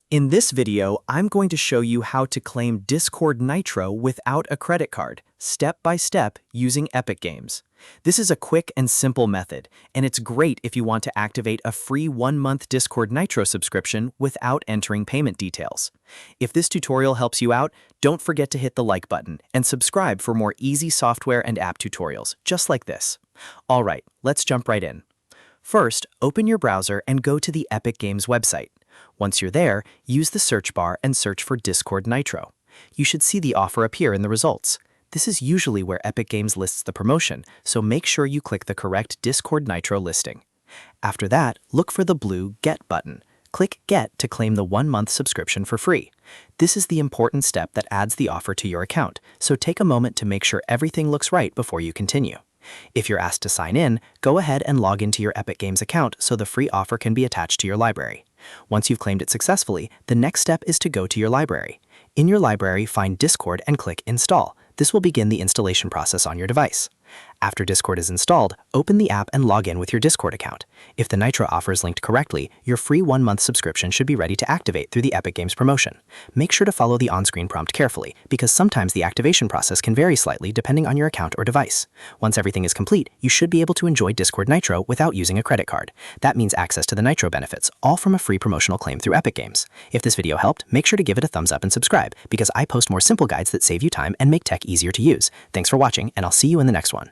In this video, I'm going to show you how to claim Discord Nitro without a credit card, step by step, using Epic Games. This is a quick and simple method, and it's great if you want to activate a free 1-month Discord Nitro subscription without entering payment details. If this tutorial helps you out, don't forget to hit the like button and subscribe for more easy software and app tutorials, just like this. All right, let's jump right in. First, open your browser and go to the Epic Games website. Once you're there, use the search bar and search for Discord Nitro. You should see the offer appear in the results. This is usually where Epic Games lists the promotion, so make sure you click the correct Discord Nitro listing. After that, look for the blue Get button. Click Get to claim the 1-month subscription for free. This is the important step that adds the offer to your account, so take a moment to make sure everything looks right before you continue. If you're asked to sign in, go ahead and log into your Epic Games account so the free offer can be attached to your library. Once you've claimed it successfully, the next step is to go to your library. In your library, find Discord and click Install. This will begin the installation process on your device. After Discord is installed, open the app and log in with your Discord account. If the Nitro offer is linked correctly, your free 1-month subscription should be ready to activate through the Epic Games promotion. Make sure to follow the on-screen prompt carefully, because sometimes the activation process can vary slightly depending on your account or device. Once everything is complete, you should be able to enjoy Discord Nitro without using a credit card. That means access to the Nitro benefits, all from a free promotional claim through Epic Games. If this video helped, make sure to give it a thumbs up and subscribe, because I post more simple guides that save you time and make tech easier to use. Thanks for watching, and I'll see you in the next one.